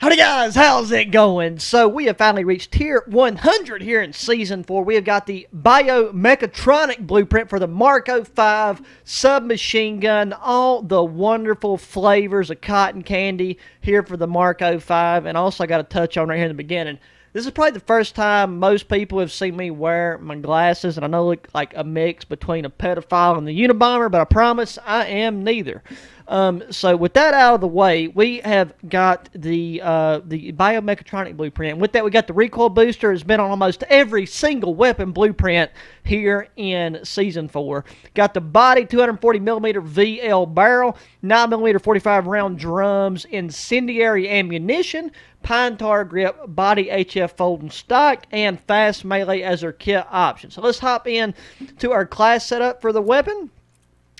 Howdy guys, how's it going? So we have finally reached tier 100 here in Season 4. We have got the BIOMECHATRONIC blueprint for the Mark 05 submachine gun. All the wonderful flavors of cotton candy here for the Mark 05. And also I got to touch on right here in the beginning. This is probably the first time most people have seen me wear my glasses. And I know I look like a mix between a pedophile and the Unabomber, but I promise I am neither. So with that out of the way, we have got the BIOMECHATRONIC blueprint. With that, we got the recoil booster. It's been on almost every single weapon blueprint here in Season 4. Got the body 240mm VL barrel, 9mm 45 round drums, incendiary ammunition, pine tar grip, body HF folding stock, and fast melee as their kit option. So let's hop in to our class setup for the weapon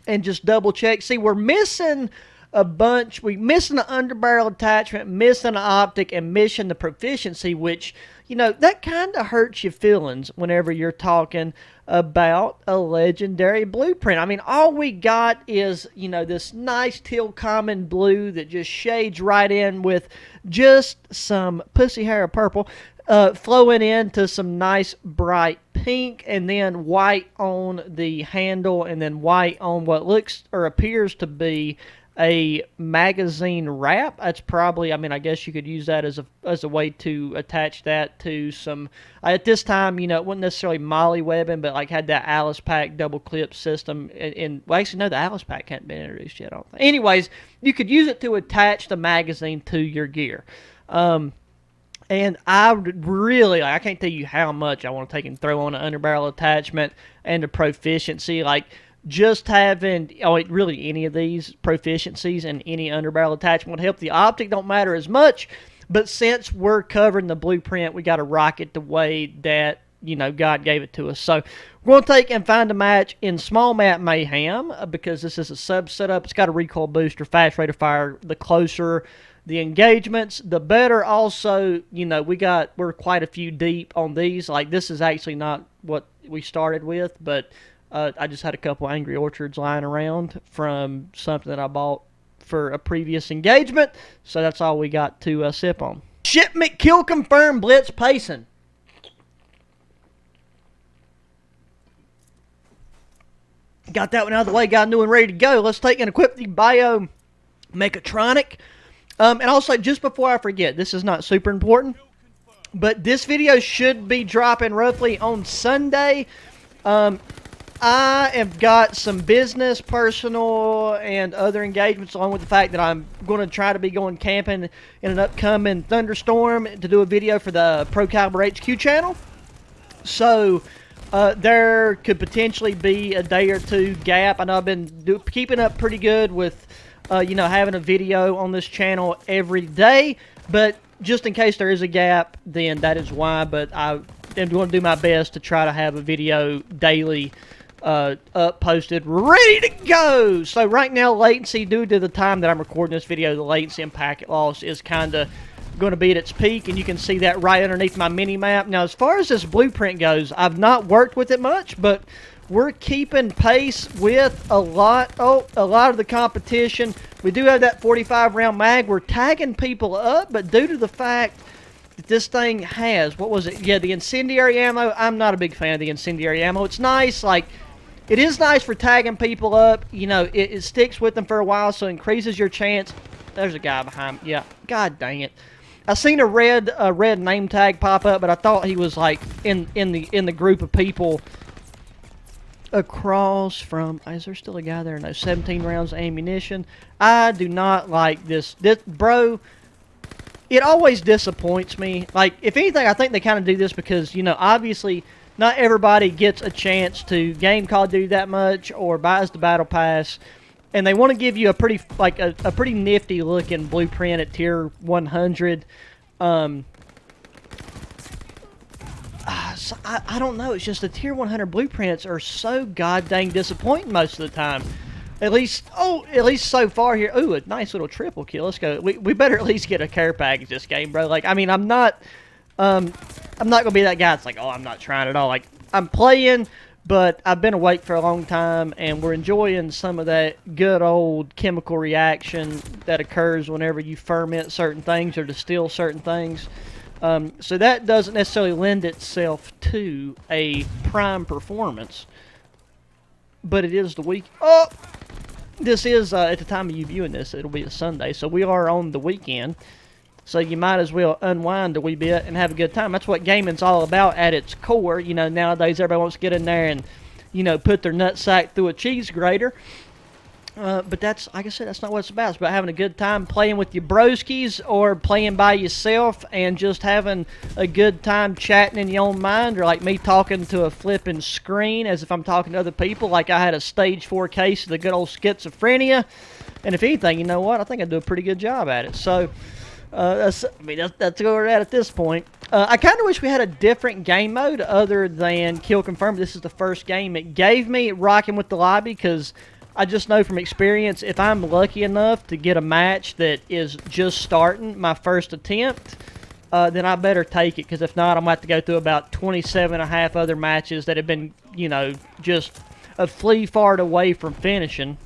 and just double check. See, we're missing a bunch. We're missing an underbarrel attachment, missing an optic, and missing the proficiency, which, you know, that kind of hurts your feelings whenever you're talking about a legendary blueprint. I mean, all we got is, you know, this nice teal common blue that just shades right in with just some pussy hair of purple, flowing into some nice bright pink, and then white on the handle, and then white on what looks or appears to be a magazine wrap. That's probably, I mean, I guess you could use that as a way to attach that to some, at this time, you know, it wasn't necessarily molly webbing, but like had that Alice Pack double clip system, and well, actually, no, the Alice Pack hadn't been introduced yet, I don't think. Anyways, you could use it to attach the magazine to your gear. And I really, I can't tell you how much I want to take and throw on an underbarrel attachment and a proficiency. Like, just having, really any of these proficiencies and any underbarrel attachment would help. The optic don't matter as much, but since we're covering the blueprint, we got to rock it the way that, you know, God gave it to us. So we're going to take and find a match in Small Map Mayhem, because this is a sub setup. It's got a recoil booster, fast rate of fire. The closer the engagements, the better. Also, you know, we're quite a few deep on these. Like, this is actually not what we started with, but I just had a couple Angry Orchards lying around from something that I bought for a previous engagement, so that's all we got to sip on. Shipment kill confirmed, blitz pacing. Got that one out of the way, got a new one ready to go. Let's take and equip the BIOMECHATRONIC. And also, just before I forget, this is not super important, but this video should be dropping roughly on Sunday. I have got some business, personal, and other engagements, along with the fact that I'm going to try to be going camping in an upcoming thunderstorm to do a video for the ProCaliber HQ channel. So there could potentially be a day or two gap. I know I've been keeping up pretty good with you know, having a video on this channel every day, but just in case there is a gap, then that is why. But I am going to do my best to try to have a video daily up, posted, ready to go. So right now, latency, due to the time that I'm recording this video, the latency and packet loss is kind of going to be at its peak, and you can see that right underneath my mini map. Now, as far as this blueprint goes, I've not worked with it much, but we're keeping pace with a lot of the competition. We do have that 45 round mag. We're tagging people up, but due to the fact that this thing has, what was it? Yeah, the incendiary ammo. I'm not a big fan of the incendiary ammo. It's nice, like, it is nice for tagging people up. You know, it sticks with them for a while, so it increases your chance. There's a guy behind me. Yeah, god dang it. I seen a red name tag pop up, but I thought he was like in the group of people across from. Is there still a guy there? No, 17 rounds of ammunition. I do not like this bro. It always disappoints me. Like, if anything, I think they kind of do this because, you know, obviously not everybody gets a chance to game Call of Duty that much or buys the battle pass, and they want to give you a pretty, like, a pretty nifty looking blueprint at tier 100. So I don't know. It's just the tier 100 blueprints are so god dang disappointing most of the time. At least so far here. Ooh, a nice little triple kill. Let's go. We better at least get a care package this game, bro. Like, I mean, I'm not gonna be that guy that's like, oh, I'm not trying at all. Like, I'm playing, But I've been awake for a long time, and we're enjoying some of that good old chemical reaction that occurs whenever you ferment certain things or distill certain things. So that doesn't necessarily lend itself to a prime performance, but it is the week. Oh, this is at the time of you viewing this, it'll be a Sunday, so we are on the weekend. So you might as well unwind a wee bit and have a good time. That's what gaming's all about at its core. You know, nowadays everybody wants to get in there and, you know, put their nutsack through a cheese grater. But that's, like I said, that's not what it's about. It's about having a good time playing with your broskies or playing by yourself and just having a good time chatting in your own mind, or like me talking to a flipping screen as if I'm talking to other people, like I had a stage 4 case of the good old schizophrenia. And if anything, you know what? I think I do a pretty good job at it. So that's where we're at this point. I kind of wish we had a different game mode other than Kill Confirm. This is the first game it gave me rocking with the lobby, because I just know from experience, if I'm lucky enough to get a match that is just starting, my first attempt, then I better take it, because if not, I'm going to have to go through about 27 and a half other matches that have been, you know, just a flea fart away from finishing,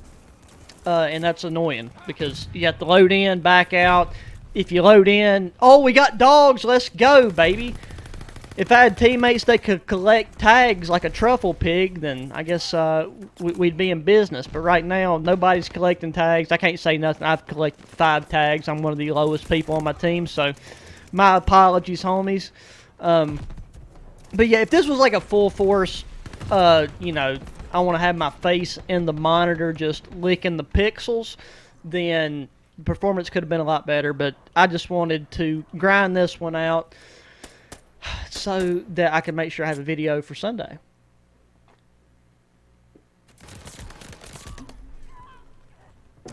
and that's annoying, because you have to load in, back out. If you load in, oh, we got dogs, let's go, baby. If I had teammates that could collect tags like a truffle pig, then I guess we'd be in business. But right now, nobody's collecting tags. I can't say nothing. I've collected 5 tags. I'm one of the lowest people on my team, so my apologies, homies. But yeah, if this was like a full force, you know, I want to have my face in the monitor just licking the pixels, then performance could have been a lot better. But I just wanted to grind this one out so that I can make sure I have a video for Sunday.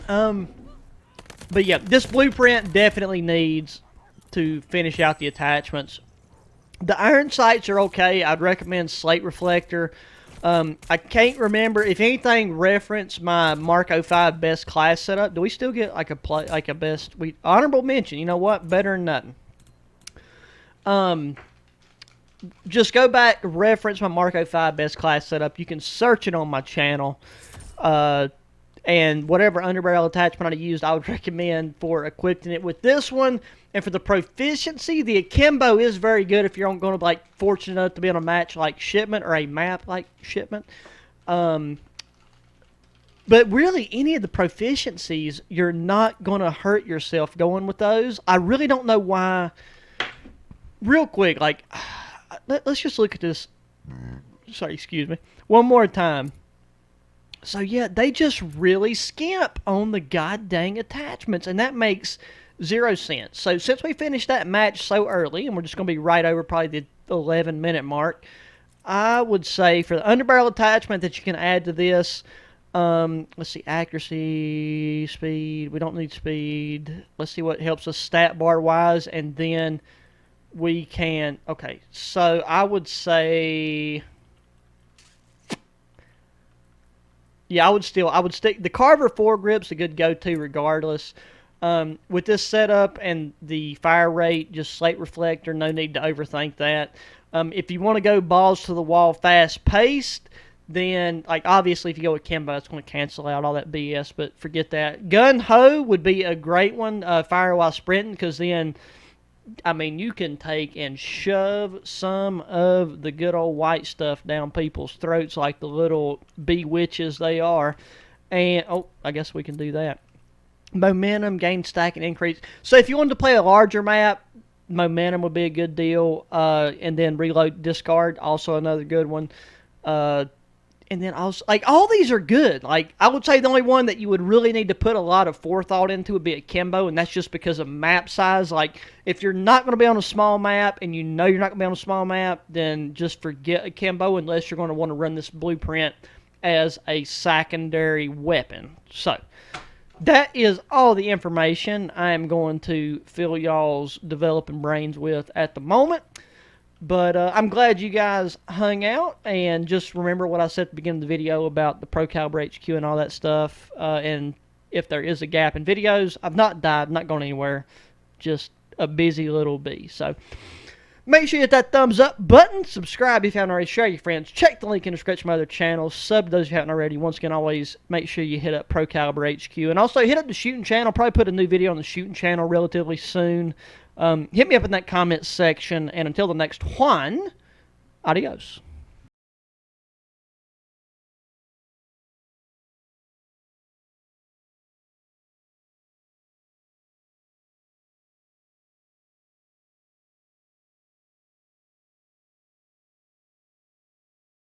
But yeah, this blueprint definitely needs to finish out the attachments. The iron sights are okay. I'd recommend slate reflector. I can't remember if anything referenced my Mark 05 best class setup. Do we still get like a best? Honorable mention. You know what? Better than nothing. Just go back, reference my Mark 05 best class setup. You can search it on my channel. And whatever underbarrel attachment I used, I would recommend for equipping it with this one. And for the proficiency, the akimbo is very good if you're going to be like fortunate enough to be on a match like Shipment or a map like Shipment. But really, any of the proficiencies, you're not going to hurt yourself going with those. I really don't know why. Real quick, like, let's just look at this. Sorry, excuse me. One more time. So yeah, they just really skimp on the god dang attachments, and that makes 0 sense. So since we finished that match so early, and we're just going to be right over probably the 11-minute mark, I would say for the underbarrel attachment that you can add to this, let's see, accuracy, speed. We don't need speed. Let's see what helps us stat bar wise, and then we can. Okay, so I would say. Yeah, I would stick the Carver foregrip's a good go-to regardless. With this setup and the fire rate, just slate reflector, no need to overthink that. If you want to go balls to the wall fast-paced, then, like, obviously if you go with Kimbo, it's going to cancel out all that BS, but forget that. Gun-ho would be a great one, fire while sprinting, because then, I mean, you can take and shove some of the good old white stuff down people's throats like the little bee witches they are. And, oh, I guess we can do that. Momentum, gain, stack, and increase. So if you wanted to play a larger map, momentum would be a good deal. And then reload, discard, also another good one. And then also, like, all these are good. Like, I would say the only one that you would really need to put a lot of forethought into would be akimbo, and that's just because of map size. Like, if you're not going to be on a small map, and you know you're not going to be on a small map, then just forget akimbo unless you're going to want to run this blueprint as a secondary weapon. So, that is all the information I am going to fill y'all's developing brains with at the moment. But I'm glad you guys hung out, and just remember what I said at the beginning of the video about the ProCaliber HQ and all that stuff. And if there is a gap in videos, I've not died, not gone anywhere, just a busy little bee. So Make sure you hit that thumbs up button. Subscribe if you haven't already. Share your friends. Check the link in the description of my other channels. Sub to those if you haven't already. Once again, always make sure you hit up ProCaliber HQ. And also hit up the shooting channel. Probably put a new video on the shooting channel relatively soon. Hit me up in that comment section. And until the next one, adios.